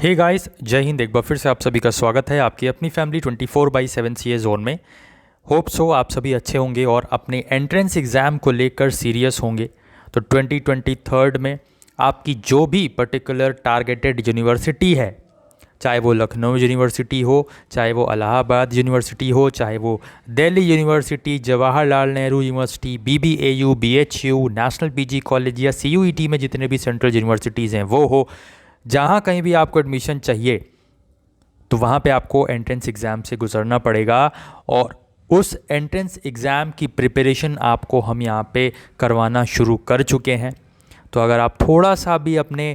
Hey guys, जय हिंद। एक बार फिर से आप सभी का स्वागत है आपकी अपनी फैमिली 24/7 सीए जोन में। होप सो आप सभी अच्छे होंगे और अपने एंट्रेंस एग्ज़ाम को लेकर सीरियस होंगे। तो 2023 में आपकी जो भी पर्टिकुलर टारगेटेड यूनिवर्सिटी है, चाहे वो लखनऊ यूनिवर्सिटी हो, चाहे वो इलाहाबाद यूनिवर्सिटी हो, चाहे वो Delhi university, Jawaharlal Nehru university, BBAU, BHU, national PG college या CUET में जितने भी सेंट्रल यूनिवर्सिटीज़ हैं वो हो, जहाँ कहीं भी आपको एडमिशन चाहिए तो वहाँ पे आपको एंट्रेंस एग्ज़ाम से गुजरना पड़ेगा। और उस एंट्रेंस एग्ज़ाम की प्रिपरेशन आपको हम यहाँ पे करवाना शुरू कर चुके हैं। तो अगर आप थोड़ा सा भी अपने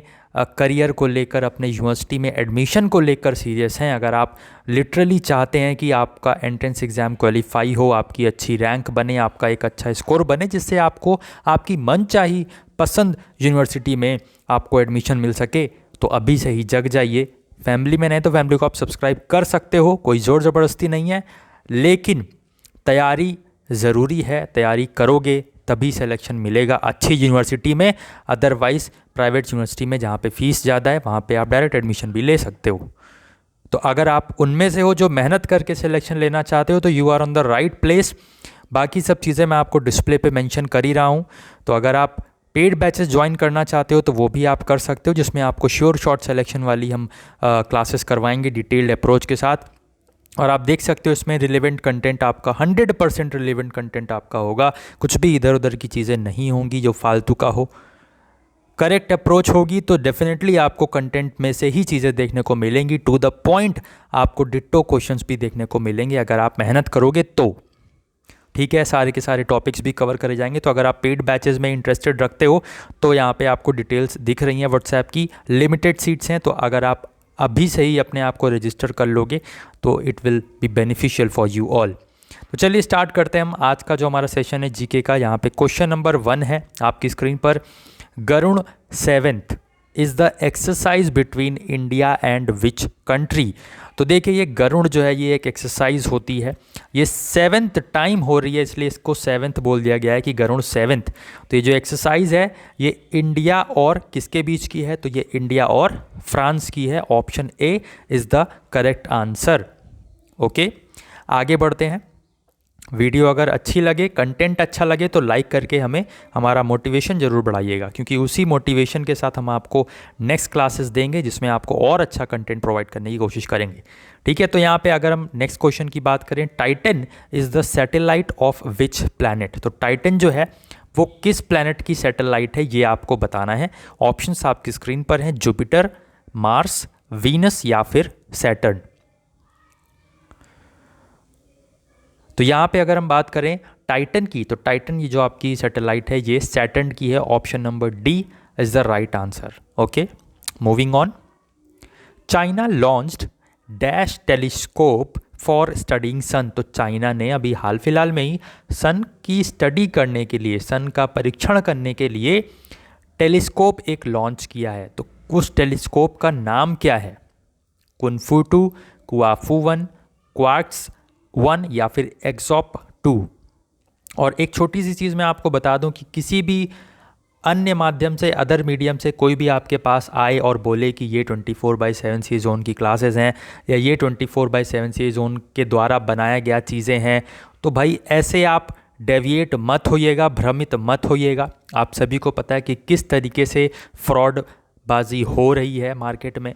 करियर को लेकर, अपने यूनिवर्सिटी में एडमिशन को लेकर सीरियस हैं, अगर आप लिटरली चाहते हैं कि आपका एंट्रेंस एग्ज़ाम क्वालिफाई हो, आपकी अच्छी रैंक बने, आपका एक अच्छा स्कोर बने, जिससे आपको आपकी मनचाही पसंद यूनिवर्सिटी में आपको एडमिशन मिल सके, तो अभी से ही जग जाइए। फैमिली में नहीं तो फैमिली को आप सब्सक्राइब कर सकते हो, कोई ज़ोर ज़बरदस्ती नहीं है, लेकिन तैयारी ज़रूरी है। तैयारी करोगे तभी सिलेक्शन मिलेगा अच्छी यूनिवर्सिटी में। अदरवाइज़ प्राइवेट यूनिवर्सिटी में जहाँ पे फ़ीस ज़्यादा है वहाँ पे आप डायरेक्ट एडमिशन भी ले सकते हो। तो अगर आप उनमें से हो जो मेहनत करके सिलेक्शन लेना चाहते हो तो you are on the right place. बाकी सब चीज़ें मैं आपको डिस्प्ले पे मेंशन कर ही रहा हूँ। तो अगर आप पेड बैचेस ज्वाइन करना चाहते हो तो वो भी आप कर सकते हो, जिसमें आपको श्योर शॉर्ट सिलेक्शन वाली हम क्लासेस करवाएंगे डिटेल्ड अप्रोच के साथ। और आप देख सकते हो इसमें रिलेवेंट कंटेंट आपका 100% रिलेवेंट कंटेंट आपका होगा। कुछ भी इधर उधर की चीज़ें नहीं होंगी जो फालतू का हो। करेक्ट अप्रोच होगी तो डेफिनेटली आपको कंटेंट में से ही चीज़ें देखने को मिलेंगी, टू द पॉइंट आपको डिट्टो क्वेश्चंस भी देखने को मिलेंगे अगर आप मेहनत करोगे तो। ठीक है, सारे के सारे टॉपिक्स भी कवर करे जाएंगे। तो अगर आप पेड बैचेस में इंटरेस्टेड रखते हो तो यहाँ पे आपको डिटेल्स दिख रही हैं व्हाट्सएप की। लिमिटेड सीट्स हैं, तो अगर आप अभी से ही अपने आप को रजिस्टर कर लोगे तो it will be beneficial for you all. तो चलिए स्टार्ट करते हैं हम आज का जो हमारा सेशन है जीके का। यहाँ पे क्वेश्चन नंबर 1 है आपकी स्क्रीन पर। Garuda 7th is the exercise between India and which country. तो देखिए, ये गरुड़ जो है ये एक एक्सरसाइज होती है। ये 7th टाइम हो रही है, इसलिए इसको 7th बोल दिया गया है कि गरुड़ 7th। तो ये जो एक्सरसाइज है ये इंडिया और किसके बीच की है, तो ये इंडिया और फ्रांस की है। Option A is the correct answer. Okay, आगे बढ़ते हैं। वीडियो अगर अच्छी लगे, कंटेंट अच्छा लगे तो लाइक करके हमें हमारा मोटिवेशन ज़रूर बढ़ाइएगा, क्योंकि उसी मोटिवेशन के साथ हम आपको नेक्स्ट क्लासेस देंगे जिसमें आपको और अच्छा कंटेंट प्रोवाइड करने की कोशिश करेंगे। ठीक है, तो यहाँ पे अगर हम नेक्स्ट क्वेश्चन की बात करें, Titan is the satellite of which planet. तो टाइटन जो है वो किस प्लैनेट की सैटेलाइट है ये आपको बताना है। ऑप्शंस आपकी स्क्रीन पर हैं, जुपिटर, मार्स, वीनस या फिर सैटर्न। तो यहाँ पे अगर हम बात करें टाइटन की, तो टाइटन ये जो आपकी सैटेलाइट है ये सैटर्न की है। Option number D is the right answer. Okay, moving on. China launched dash telescope for studying sun. तो चाइना ने अभी हाल फिलहाल में ही सन की स्टडी करने के लिए, सन का परीक्षण करने के लिए टेलीस्कोप एक लॉन्च किया है। तो उस टेलीस्कोप का नाम क्या है? कुनफू 2, कुआफू 1, क्वार्ट्स 1 या फिर एक्सॉप 2। और एक छोटी सी चीज़ मैं आपको बता दूं कि किसी भी अन्य माध्यम से, अदर मीडियम से कोई भी आपके पास आए और बोले कि ये 24/7 सी जोन की क्लासेस हैं या ये 24/7 सी जोन के द्वारा बनाया गया चीज़ें हैं, तो भाई ऐसे आप डेविएट मत होइएगा, भ्रमित मत होइएगा। आप सभी को पता है कि किस तरीके से फ्रॉडबाजी हो रही है मार्केट में।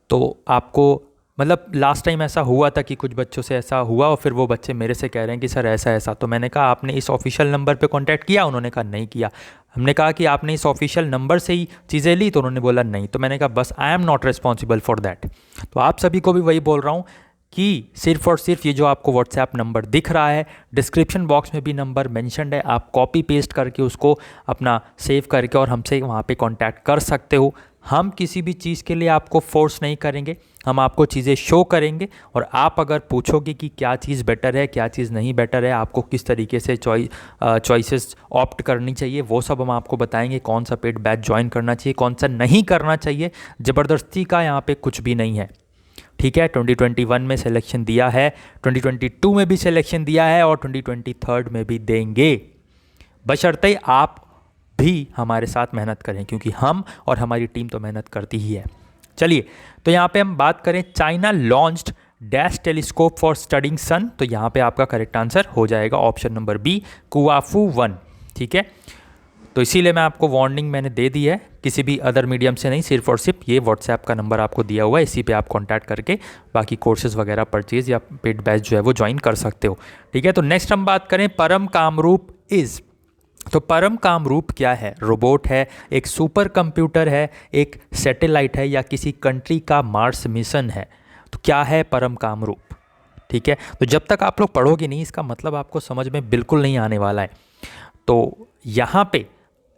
तो आपको मतलब लास्ट टाइम ऐसा हुआ था कि कुछ बच्चों से ऐसा हुआ और फिर वो बच्चे मेरे से कह रहे हैं कि सर ऐसा ऐसा। तो मैंने कहा आपने इस ऑफिशियल नंबर पे कांटेक्ट किया? उन्होंने कहा नहीं किया। हमने कहा कि आपने इस ऑफिशियल नंबर से ही चीज़ें ली? तो उन्होंने बोला नहीं। तो मैंने कहा बस आई am not responsible for that. तो आप सभी को भी वही बोल रहा हूँ कि सिर्फ और सिर्फ ये जो आपको व्हाट्सएप नंबर दिख रहा है, डिस्क्रिप्शन बॉक्स में भी नंबर मेंशन्ड है, आप कॉपी पेस्ट करके उसको अपना सेव करके और हमसे वहाँ पे कांटेक्ट कर सकते हो। हम किसी भी चीज़ के लिए आपको फोर्स नहीं करेंगे, हम आपको चीज़ें शो करेंगे। और आप अगर पूछोगे कि क्या चीज़ बेटर है, क्या चीज़ नहीं बेटर है, आपको किस तरीके से चॉइसेस ऑप्ट करनी चाहिए, वो सब हम आपको बताएंगे। कौन सा पेड बैच ज्वाइन करना चाहिए, कौन सा नहीं करना चाहिए। ज़बरदस्ती का यहाँ पे कुछ भी नहीं है। ठीक है, 2021 में सिलेक्शन दिया है, 2022 में भी सिलेक्शन दिया है और 2023 में भी देंगे, बशर्ते आप भी हमारे साथ मेहनत करें, क्योंकि हम और हमारी टीम तो मेहनत करती ही है। चलिए, तो यहाँ पे हम बात करें, China launched dash telescope for studying sun, तो यहाँ पे आपका करेक्ट आंसर हो जाएगा ऑप्शन नंबर बी, कुआफू 1। ठीक है, तो इसीलिए मैं आपको वार्निंग मैंने दे दी है, किसी भी अदर मीडियम से नहीं, सिर्फ और सिर्फ ये व्हाट्सएप का नंबर आपको दिया हुआ है, इसी पे आप कांटेक्ट करके बाकी कोर्सेज वगैरह परचेज या पेड बैच जो है वो ज्वाइन कर सकते हो। ठीक है, तो नेक्स्ट हम बात करें परम कामरूप इज़, तो परम कामरूप क्या है? रोबोट है, एक सुपर कंप्यूटर है, एक सैटेलाइट है, या किसी कंट्री का मार्स मिशन है? तो क्या है परम कामरूप? ठीक है, तो जब तक आप लोग पढ़ोगे नहीं, इसका मतलब आपको समझ में बिल्कुल नहीं आने वाला है। तो यहाँ पे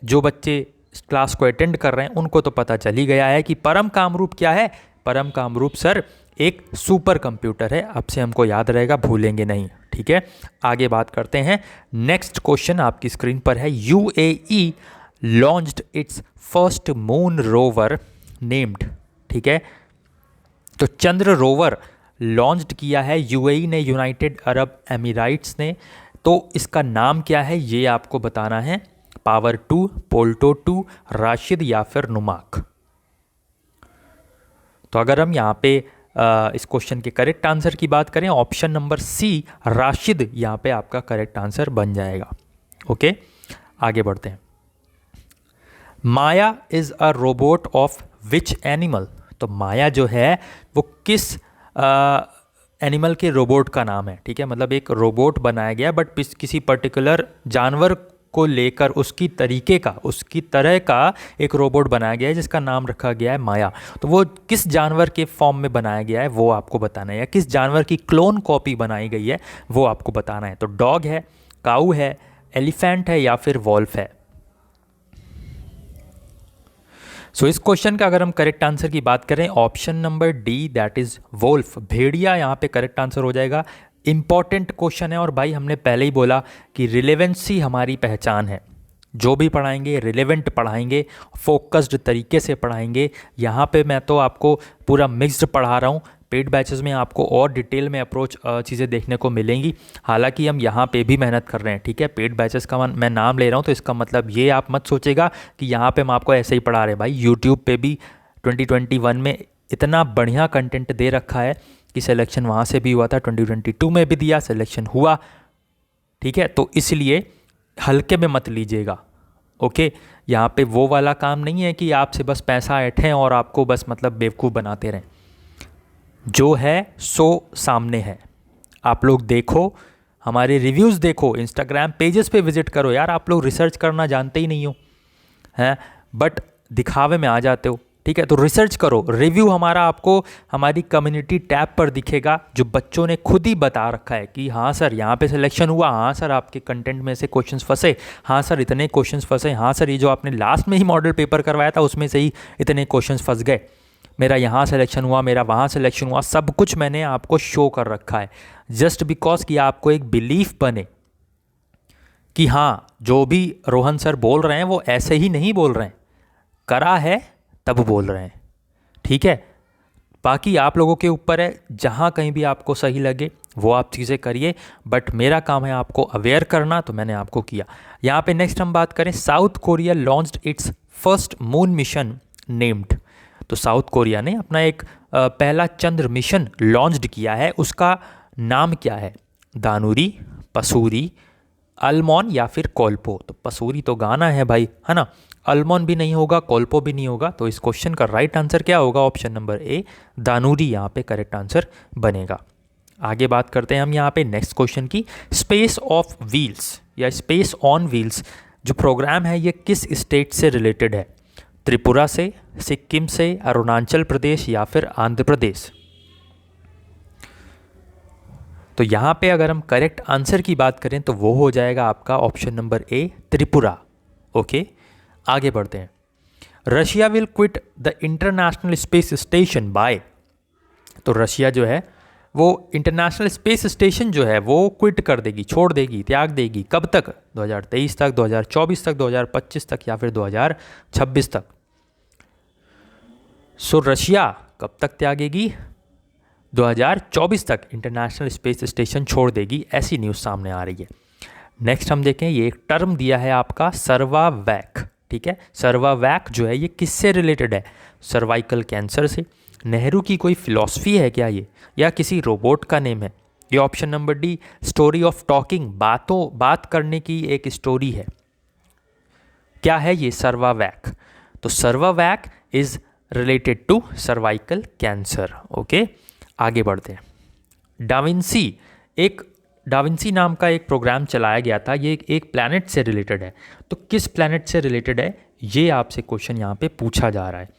जो बच्चे क्लास को अटेंड कर रहे हैं उनको तो पता चल ही गया है कि परम कामरूप क्या है। परम कामरूप सर एक सुपर कंप्यूटर है, अब से हमको याद रहेगा, भूलेंगे नहीं। ठीक है, आगे बात करते हैं। नेक्स्ट क्वेश्चन आपकी स्क्रीन पर है, UAE launched it's first moon rover named. ठीक है, तो चंद्र रोवर लॉन्च्ड किया है यूएई ने, यूनाइटेड अरब एमिराइट्स ने, तो इसका नाम क्या है ये आपको बताना है। पावर 2, पोल्टो 2, राशिद या फिर नुमाक। तो अगर हम यहाँ पे इस क्वेश्चन के करेक्ट आंसर की बात करें, ऑप्शन नंबर सी राशिद यहाँ पे आपका करेक्ट आंसर बन जाएगा। ओके, आगे बढ़ते हैं। Maya is a robot of which animal, तो माया जो है वो किस एनिमल के रोबोट का नाम है। ठीक है, मतलब एक रोबोट बनाया गया बट किसी पर्टिकुलर जानवर को लेकर उसकी तरह का एक रोबोट बनाया गया है जिसका नाम रखा गया है माया। तो वो किस जानवर के फॉर्म में बनाया गया है वो आपको बताना है, या किस जानवर की क्लोन कॉपी बनाई गई है वो आपको बताना है। तो डॉग है, काऊ है, एलिफेंट है या फिर वॉल्फ है। सो इस क्वेश्चन का अगर हम करेक्ट आंसर की बात करें, option number D that is wolf, भेड़िया यहाँ पे करेक्ट आंसर हो जाएगा। इंपॉर्टेंट क्वेश्चन है, और भाई हमने पहले ही बोला कि रिलेवेंसी हमारी पहचान है। जो भी पढ़ाएंगे रिलेवेंट पढ़ाएंगे, फोकस्ड तरीके से पढ़ाएंगे। यहाँ पे मैं तो आपको पूरा मिक्स्ड पढ़ा रहा हूँ, पेड बैचेस में आपको और डिटेल में अप्रोच चीज़ें देखने को मिलेंगी। हालांकि हम यहाँ पे भी मेहनत कर रहे हैं। ठीक है, पेड बैचेस का मैं नाम ले रहा हूँ तो इसका मतलब ये आप मत सोचेगा कि यहाँ पे हम आपको ऐसे ही पढ़ा रहे हैं। भाई यूट्यूब पे भी 2021 में इतना बढ़िया कंटेंट दे रखा है कि सिलेक्शन वहाँ से भी हुआ था, 2022 में भी दिया, सिलेक्शन हुआ। ठीक है, तो इसलिए हल्के में मत लीजिएगा। ओके, यहाँ पे वो वाला काम नहीं है कि आपसे बस पैसा ऐंठें और आपको बस मतलब बेवकूफ़ बनाते रहें। जो है सो सामने है, आप लोग देखो, हमारे रिव्यूज़ देखो, इंस्टाग्राम पेजेस पे विजिट करो। यार आप लोग रिसर्च करना जानते ही नहीं हो हैं, बट दिखावे में आ जाते हो। ठीक है, तो रिसर्च करो। रिव्यू हमारा आपको हमारी कम्युनिटी टैब पर दिखेगा, जो बच्चों ने खुद ही बता रखा है कि हाँ सर यहाँ पे सिलेक्शन हुआ, हाँ सर आपके कंटेंट में से क्वेश्चंस फंसे, हाँ सर इतने क्वेश्चंस फंसे, हाँ सर ये जो आपने लास्ट में ही मॉडल पेपर करवाया था उसमें से ही इतने क्वेश्चंस फंस गए, मेरा यहाँ सिलेक्शन हुआ, मेरा वहाँ सिलेक्शन हुआ, सब कुछ मैंने आपको शो कर रखा है। जस्ट बिकॉज कि आपको एक बिलीफ बने कि हाँ जो भी रोहन सर बोल रहे हैं वो ऐसे ही नहीं बोल रहे हैं, करा है तब बोल रहे हैं। ठीक है, बाकी आप लोगों के ऊपर है, जहाँ कहीं भी आपको सही लगे वो आप चीज़ें करिए, बट मेरा काम है आपको अवेयर करना, तो मैंने आपको किया। यहाँ पे नेक्स्ट हम बात करें, south Korea launched it's first moon mission named, तो साउथ कोरिया ने अपना एक पहला चंद्र मिशन लॉन्च्ड किया है, उसका नाम क्या है? दानुरी, पसूरी, अल्मोन या फिर कोल्पो। तो पसूरी तो गाना है भाई, है ना, अल्मोन भी नहीं होगा, कोल्पो भी नहीं होगा, तो इस क्वेश्चन का राइट आंसर क्या होगा? ऑप्शन नंबर ए दानुरी यहाँ पे करेक्ट आंसर बनेगा। आगे बात करते हैं हम यहाँ पे नेक्स्ट क्वेश्चन की। स्पेस ऑफ व्हील्स या स्पेस ऑन व्हील्स जो प्रोग्राम है ये किस स्टेट से रिलेटेड है? त्रिपुरा से, सिक्किम से, अरुणाचल प्रदेश या फिर आंध्र प्रदेश। तो यहाँ पे अगर हम करेक्ट आंसर की बात करें तो वो हो जाएगा आपका option number A Tripura. Okay, आगे बढ़ते हैं। Russia will quit the international space station by, तो रशिया जो है वो इंटरनेशनल स्पेस स्टेशन जो है वो क्विट कर देगी, छोड़ देगी, त्याग देगी। कब तक? 2023 तक, 2024 तक, 2025 तक या फिर 2026 तक। सो रशिया कब तक त्यागेगी? 2024 तक इंटरनेशनल स्पेस स्टेशन छोड़ देगी, ऐसी न्यूज़ सामने आ रही है। नेक्स्ट हम देखें, ये एक टर्म दिया है आपका सर्वावैक। ठीक है, सर्वावैक जो है ये किससे रिलेटेड है? सर्वाइकल कैंसर से। नेहरू की कोई फिलॉसफी है क्या ये, या किसी रोबोट का नेम है? ये option number D, story of talking, बात करने की एक स्टोरी है। क्या है ये? सर्वावैक। तो Cervavac is related to cervical cancer. Okay, आगे बढ़ते हैं। डाविंसी नाम का एक प्रोग्राम चलाया गया था, ये एक प्लैनेट से रिलेटेड है। तो किस प्लैनेट से रिलेटेड है, ये आपसे क्वेश्चन यहाँ पे पूछा जा रहा है।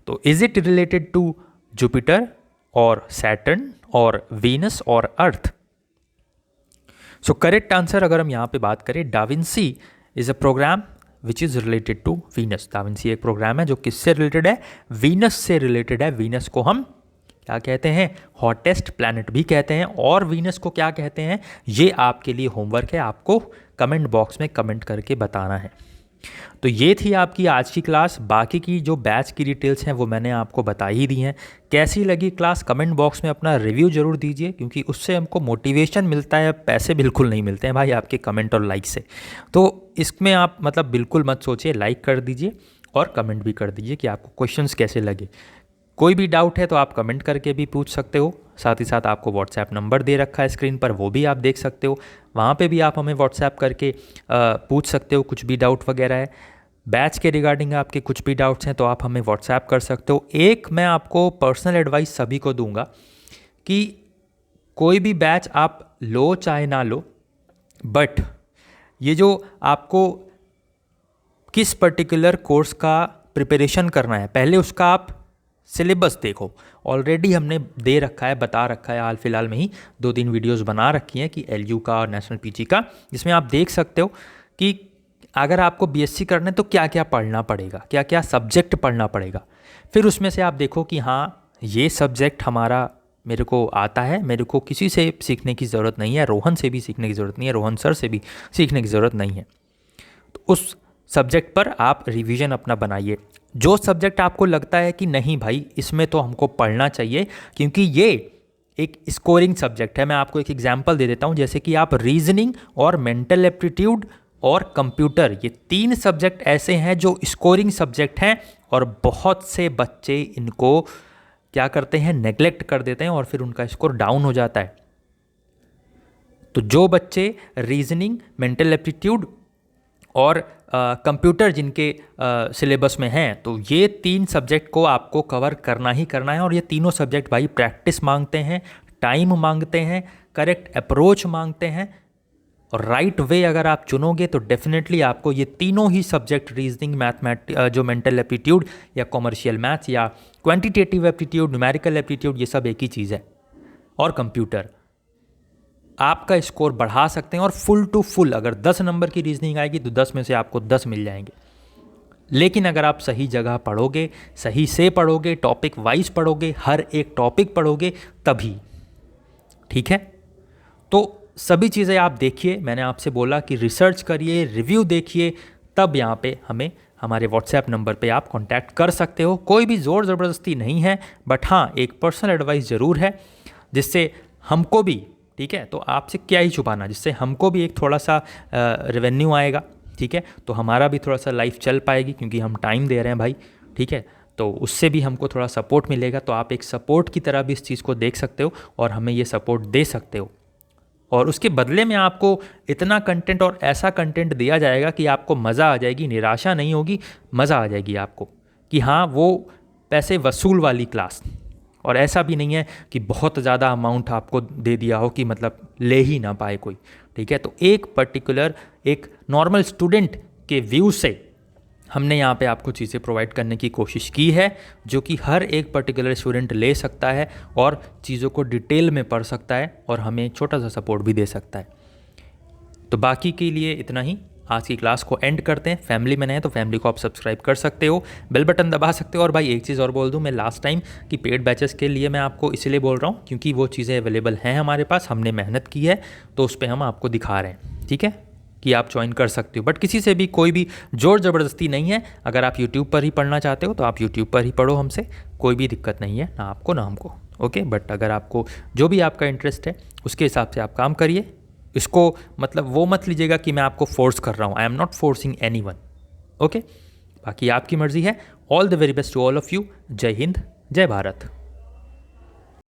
तो is it related to Jupiter और सैटर्न और वीनस और अर्थ? सो करेक्ट आंसर अगर हम यहाँ पे बात करें, DaVinci is a program which is related to Venus. DaVinci एक प्रोग्राम है जो किससे रिलेटेड है? वीनस से रिलेटेड है। वीनस को हम क्या कहते हैं? हॉटेस्ट प्लैनेट भी कहते हैं। और वीनस को क्या कहते हैं, ये आपके लिए होमवर्क है, आपको कमेंट बॉक्स में कमेंट करके बताना है। तो ये थी आपकी आज की क्लास। बाकी की जो बैच की डिटेल्स हैं वो मैंने आपको बता ही दी हैं। कैसी लगी क्लास, कमेंट बॉक्स में अपना रिव्यू ज़रूर दीजिए, क्योंकि उससे हमको मोटिवेशन मिलता है, पैसे बिल्कुल नहीं मिलते हैं भाई आपके कमेंट और लाइक से। तो इसमें आप मतलब बिल्कुल मत सोचिए, लाइक कर दीजिए और कमेंट भी कर दीजिए कि आपको क्वेश्चंस कैसे लगे। कोई भी डाउट है तो आप कमेंट करके भी पूछ सकते हो। साथ ही साथ आपको व्हाट्सएप नंबर दे रखा है स्क्रीन पर, वो भी आप देख सकते हो। वहाँ पे भी आप हमें व्हाट्सएप करके पूछ सकते हो, कुछ भी डाउट वगैरह है। बैच के रिगार्डिंग आपके कुछ भी डाउट्स हैं तो आप हमें व्हाट्सएप कर सकते हो। एक मैं आपको पर्सनल एडवाइस सभी को दूंगा कि कोई भी बैच आप लो चाहे ना लो, बट ये जो आपको किस पर्टिकुलर कोर्स का प्रिपरेशन करना है, पहले उसका आप सिलेबस देखो। ऑलरेडी हमने दे रखा है, बता रखा है, हाल फिलहाल में ही 2-3 वीडियोस बना रखी हैं कि एलयू का और नेशनल पीजी का, जिसमें आप देख सकते हो कि अगर आपको बीएससी करना है तो क्या क्या पढ़ना पड़ेगा, क्या क्या सब्जेक्ट पढ़ना पड़ेगा। फिर उसमें से आप देखो कि हाँ ये सब्जेक्ट हमारा मेरे को आता है, मेरे को किसी से सीखने की ज़रूरत नहीं है, रोहन से भी सीखने की ज़रूरत नहीं है, रोहन सर से भी सीखने की ज़रूरत नहीं है। तो उस सब्जेक्ट पर आप रिवीजन अपना बनाइए। जो सब्जेक्ट आपको लगता है कि नहीं भाई इसमें तो हमको पढ़ना चाहिए क्योंकि ये एक स्कोरिंग सब्जेक्ट है, मैं आपको एक एग्जांपल दे देता हूँ। जैसे कि आप रीजनिंग और मेंटल एप्टीट्यूड और कंप्यूटर, ये 3 सब्जेक्ट ऐसे हैं जो स्कोरिंग सब्जेक्ट हैं और बहुत से बच्चे इनको क्या करते हैं, नेग्लेक्ट कर देते हैं और फिर उनका स्कोर डाउन हो जाता है। तो जो बच्चे रीजनिंग, मेंटल एप्टीट्यूड और कंप्यूटर जिनके सिलेबस में हैं, तो ये 3 सब्जेक्ट को आपको कवर करना ही करना है। और ये तीनों सब्जेक्ट भाई प्रैक्टिस मांगते हैं, टाइम मांगते हैं, करेक्ट अप्रोच मांगते हैं। और राइट वे अगर आप चुनोगे तो डेफिनेटली आपको ये तीनों ही सब्जेक्ट, रीजनिंग, जो मेंटल एप्टीट्यूड या कॉमर्शियल मैथ्स या क्वांटिटेटिव एप्टीट्यूड, न्यूमेरिकल एप्टीट्यूड, ये सब एक ही चीज़ है, और कंप्यूटर, आपका स्कोर बढ़ा सकते हैं। और फुल टू फुल अगर 10 नंबर की रीजनिंग आएगी तो 10 में से आपको 10 मिल जाएंगे। लेकिन अगर आप सही जगह पढ़ोगे, सही से पढ़ोगे, टॉपिक वाइज पढ़ोगे, हर एक टॉपिक पढ़ोगे, तभी। ठीक है, तो सभी चीज़ें आप देखिए। मैंने आपसे बोला कि रिसर्च करिए, रिव्यू देखिए, तब यहाँ पे हमें हमारे व्हाट्सएप नंबर पे आप कांटेक्ट कर सकते हो। कोई भी ज़ोर ज़बरदस्ती नहीं है, बट हाँ एक पर्सनल एडवाइस ज़रूर है, जिससे हमको भी, ठीक है, तो आपसे क्या ही छुपाना, जिससे हमको भी एक थोड़ा सा रेवेन्यू आएगा। ठीक है, तो हमारा भी थोड़ा सा लाइफ चल पाएगी, क्योंकि हम टाइम दे रहे हैं भाई। ठीक है, तो उससे भी हमको थोड़ा सपोर्ट मिलेगा। तो आप एक सपोर्ट की तरह भी इस चीज़ को देख सकते हो और हमें ये सपोर्ट दे सकते हो। और उसके बदले में आपको इतना कंटेंट और ऐसा कंटेंट दिया जाएगा कि आपको मज़ा आ जाएगी, निराशा नहीं होगी, मज़ा आ जाएगी आपको कि हाँ वो पैसे वसूल वाली क्लास। और ऐसा भी नहीं है कि बहुत ज़्यादा अमाउंट आपको दे दिया हो कि मतलब ले ही ना पाए कोई। ठीक है, तो एक पर्टिकुलर एक नॉर्मल स्टूडेंट के व्यू से हमने यहाँ पे आपको चीज़ें प्रोवाइड करने की कोशिश की है, जो कि हर एक पर्टिकुलर स्टूडेंट ले सकता है और चीज़ों को डिटेल में पढ़ सकता है और हमें एक छोटा सा सपोर्ट भी दे सकता है। तो बाकी के लिए इतना ही, आज की क्लास को एंड करते हैं। फैमिली में नए तो फैमिली को आप सब्सक्राइब कर सकते हो, बेल बटन दबा सकते हो। और भाई एक चीज़ और बोल दूं मैं लास्ट टाइम कि पेड बैचेस के लिए मैं आपको इसलिए बोल रहा हूँ क्योंकि वो चीज़ें अवेलेबल हैं हमारे पास, हमने मेहनत की है, तो उस पर हम आपको दिखा रहे हैं। ठीक है, कि आप ज्वाइन कर सकते हो, बट किसी से भी कोई भी जोर ज़बरदस्ती नहीं है। अगर आप यूट्यूब पर ही पढ़ना चाहते हो तो आप यूट्यूब पर ही पढ़ो हमसे, कोई भी दिक्कत नहीं है, ना आपको ना हमको। ओके, बट अगर आपको जो भी आपका इंटरेस्ट है उसके हिसाब से आप काम करिए। इसको मतलब वो मत लीजिएगा कि मैं आपको फोर्स कर रहा हूँ, I am not forcing anyone. Okay, बाकी आपकी मर्ज़ी है। All the very best to all of you. Jai Hind, जय भारत।